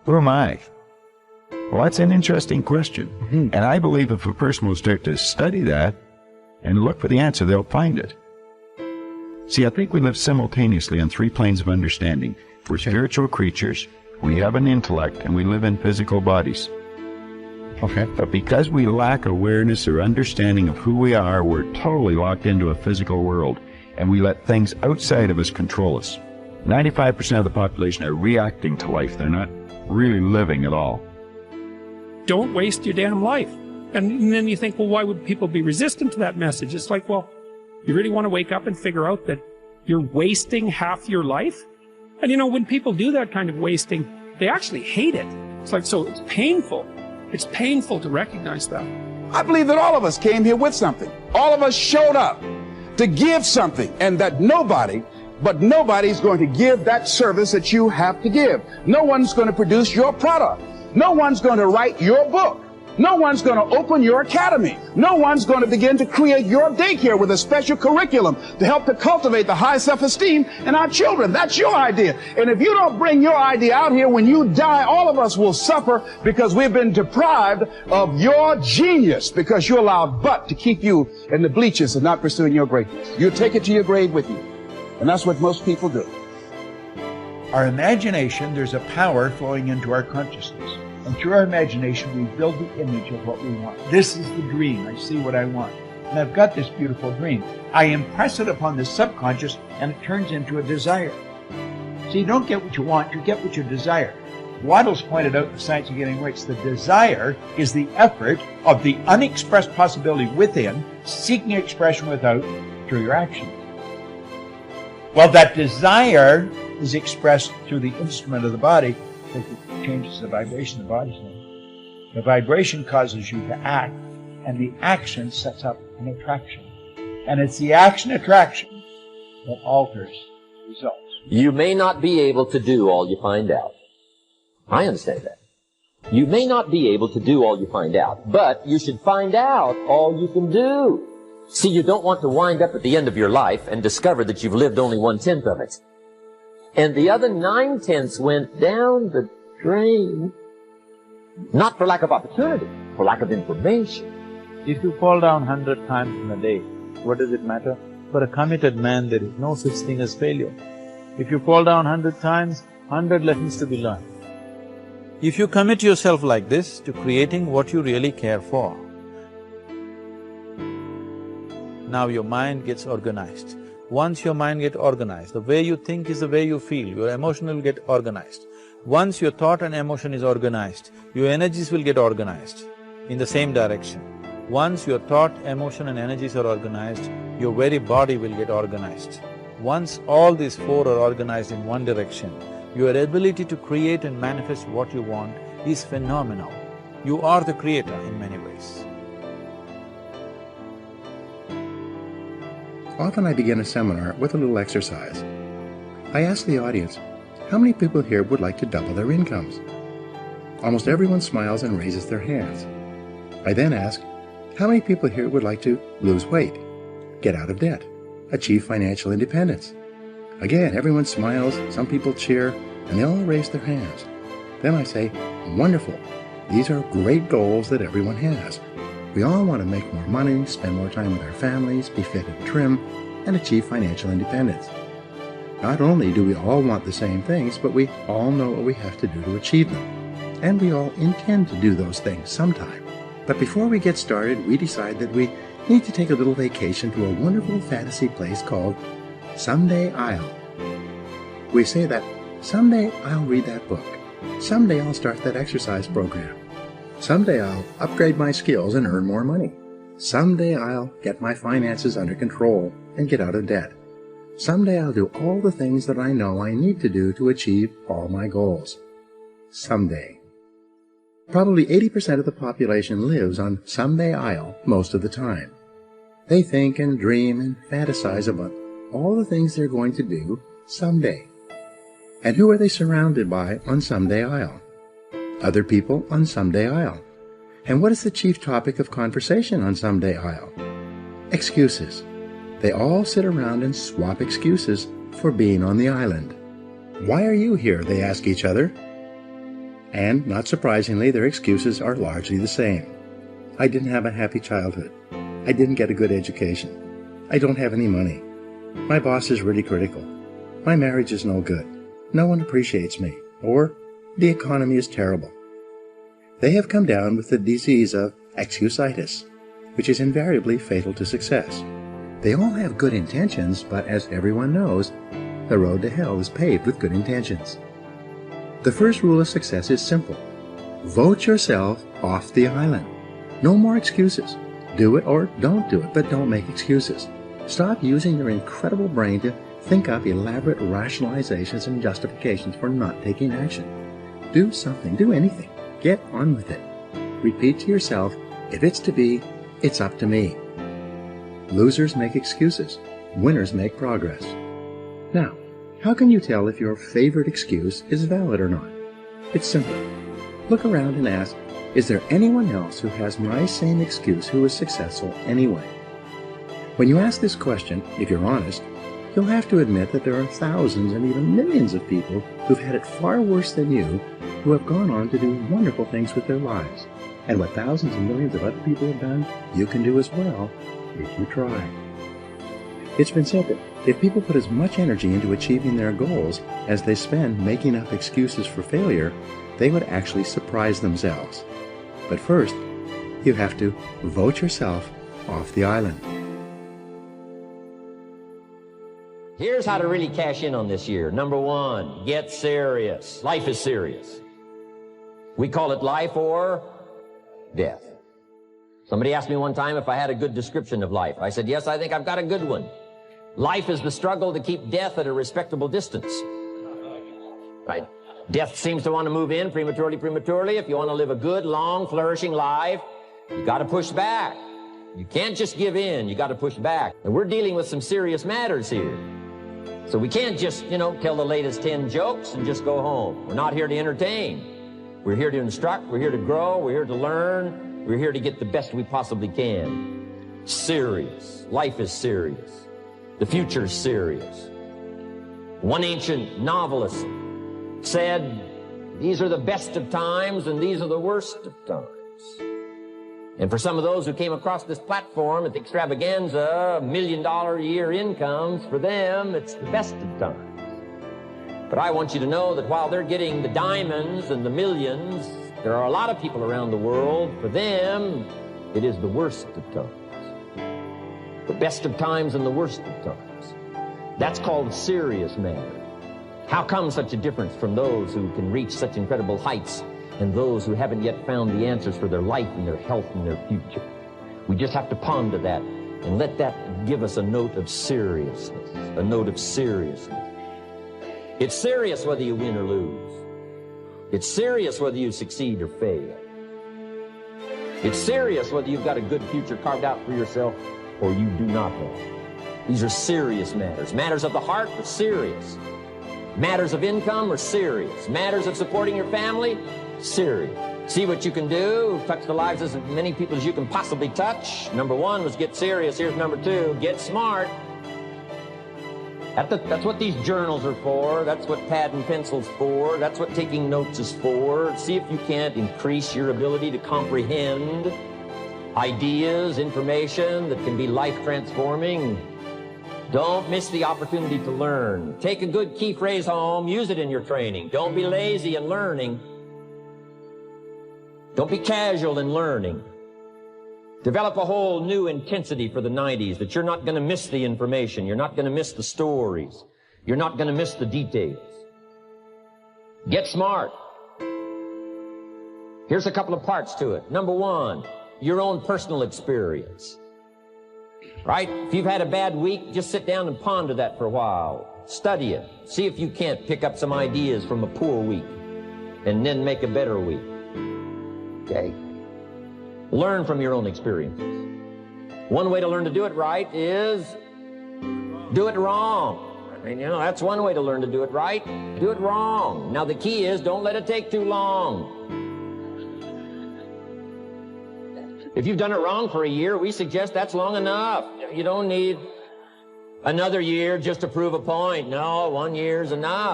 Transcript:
Who am I? Well, that's an interesting question. And I believe if a person will start to study that and look for the answer, they'll find it. See, I think we live simultaneously on 3 planes of understanding. We're spiritual creatures, we have an intellect, and we live in physical bodies. Okay. But because we lack awareness or understanding of who we are, we're totally locked into a physical world, and we let things outside of us control us. 95% of the population are reacting to life. They're not really living at all. Don't waste your damn life. And then you think, well, why would people be resistant to that message? It's like, well, you really want to wake up and figure out that you're wasting half your life? And you know, when people do that kind of wasting, they actually hate it. It's like, so it's painful. It's painful to recognize that. I believe that all of us came here with something. All of us showed up to give something, and that nobody's going to give that service that you have to give. No one's going to produce your product. No one's going to write your book. No one's going to open your academy. No one's going to begin to create your daycare with a special curriculum to help to cultivate the high self-esteem in our children. That's your idea. And if you don't bring your idea out here, when you die, all of us will suffer because we've been deprived of your genius, because you allowed butt to keep you in the bleachers and not pursuing your greatness. You take it to your grave with you. And that's what most people do. Our imagination, there's a power flowing into our consciousness. And through our imagination, we build the image of what we want. This is the dream. I see what I want. And I've got this beautiful dream. I impress it upon the subconscious, and it turns into a desire. So you don't get what you want, you get what you desire. Waddell's pointed out the science of getting rich. The desire is the effort of the unexpressed possibility within, seeking expression without, through your action. Well, that desire is expressed through the instrument of the body. It changes the vibration of the body's in. The vibration causes you to act, and the action sets up an attraction. And it's the action-attraction that alters results. You may not be able to do all you find out. I understand that. You may not be able to do all you find out, but you should find out all you can do. See, you don't want to wind up at the end of your life and discover that you've lived only 1/10 of it. And the other 9/10 went down the drain, not for lack of opportunity, for lack of information. If you fall down 100 times in a day, what does it matter? For a committed man, there is no such thing as failure. If you fall down 100 times, 100 lessons to be learned. If you commit yourself like this to creating what you really care for, now your mind gets organized. Once your mind gets organized, the way you think is the way you feel, your emotion will get organized. Once your thought and emotion is organized, your energies will get organized in the same direction. Once your thought, emotion and energies are organized, your very body will get organized. Once all these 4 are organized in one direction, your ability to create and manifest what you want is phenomenal. You are the creator in many ways. Often I begin a seminar with a little exercise. I ask the audience, how many people here would like to double their incomes? Almost everyone smiles and raises their hands. I then ask, how many people here would like to lose weight, get out of debt, achieve financial independence? Again, everyone smiles, some people cheer, and they all raise their hands. Then I say, wonderful, these are great goals that everyone has. We all want to make more money, spend more time with our families, be fit and trim, and achieve financial independence. Not only do we all want the same things, but we all know what we have to do to achieve them. And we all intend to do those things sometime. But before we get started, we decide that we need to take a little vacation to a wonderful fantasy place called Someday I'll. We say that, someday I'll read that book. Someday I'll start that exercise program. Someday I'll upgrade my skills and earn more money. Someday I'll get my finances under control and get out of debt. Someday I'll do all the things that I know I need to do to achieve all my goals. Someday. Probably 80% of the population lives on someday I'll most of the time. They think and dream and fantasize about all the things they're going to do someday. And who are they surrounded by on someday I'll? Other people on someday I'll. And what is the chief topic of conversation on someday I'll? Excuses. They all sit around and swap excuses for being on the island. Why are you here? They ask each other. And, not surprisingly, their excuses are largely the same. I didn't have a happy childhood. I didn't get a good education. I don't have any money. My boss is really critical. My marriage is no good. No one appreciates me. Or, the economy is terrible. They have come down with the disease of excusitis, which is invariably fatal to success. They all have good intentions, but as everyone knows, the road to hell is paved with good intentions. The first rule of success is simple. Vote yourself off the island. No more excuses. Do it or don't do it, but don't make excuses. Stop using your incredible brain to think up elaborate rationalizations and justifications for not taking action. Do something, do anything. Get on with it. Repeat to yourself, if it's to be, it's up to me. Losers make excuses. Winners make progress. Now, how can you tell if your favorite excuse is valid or not? It's simple. Look around and ask, is there anyone else who has my same excuse who is successful anyway? When you ask this question, if you're honest, you'll have to admit that there are thousands and even millions of people who've had it far worse than you, who have gone on to do wonderful things with their lives. And what thousands and millions of other people have done, you can do as well, if you try. It's been said that if people put as much energy into achieving their goals as they spend making up excuses for failure, they would actually surprise themselves. But first, you have to vote yourself off the island. Here's how to really cash in on this year. Number one, get serious. Life is serious. We call it life or death. Somebody asked me one time if I had a good description of life. I said, yes, I think I've got a good one. Life is the struggle to keep death at a respectable distance. Right? Death seems to want to move in prematurely. If you want to live a good, long, flourishing life, you got to push back. You can't just give in. You got to push back. And we're dealing with some serious matters here. So we can't just, tell the latest 10 jokes and just go home. We're not here to entertain. We're here to instruct. We're here to grow. We're here to learn. We're here to get the best we possibly can. Serious. Life is serious. The future is serious. One ancient novelist said, these are the best of times and these are the worst of times. And for some of those who came across this platform at the extravaganza, $1 million a year incomes, for them, it's the best of times. But I want you to know that while they're getting the diamonds and the millions, there are a lot of people around the world, for them, it is the worst of times. The best of times and the worst of times. That's called a serious matter. How come such a difference from those who can reach such incredible heights and those who haven't yet found the answers for their life and their health and their future? We just have to ponder that and let that give us a note of seriousness, a note of seriousness. It's serious whether you win or lose. It's serious whether you succeed or fail. It's serious whether you've got a good future carved out for yourself or you do not have. These are serious matters. Matters of the heart are serious. Matters of income are serious. Matters of supporting your family, serious. See what you can do. Touch the lives of as many people as you can possibly touch. Number one was get serious. Here's number two, get smart. That's what these journals are for. That's what pad and pencil's for. That's what taking notes is for. See if you can't increase your ability to comprehend ideas, information that can be life-transforming. Don't miss the opportunity to learn. Take a good key phrase home, use it in your training. Don't be lazy in learning. Don't be casual in learning. Develop a whole new intensity for the 90s that you're not going to miss the information. You're not going to miss the stories. You're not going to miss the details. Get smart. Here's a couple of parts to it. Number one, your own personal experience. Right? If you've had a bad week, just sit down and ponder that for a while. Study it. See if you can't pick up some ideas from a poor week and then make a better week. Okay? Learn from your own experiences. One way to learn to do it right is do it wrong. I mean, that's one way to learn to do it right. Do it wrong. Now, the key is don't let it take too long. If you've done it wrong for a year, we suggest that's long enough. You don't need another year just to prove a point. No, 1 year is enough.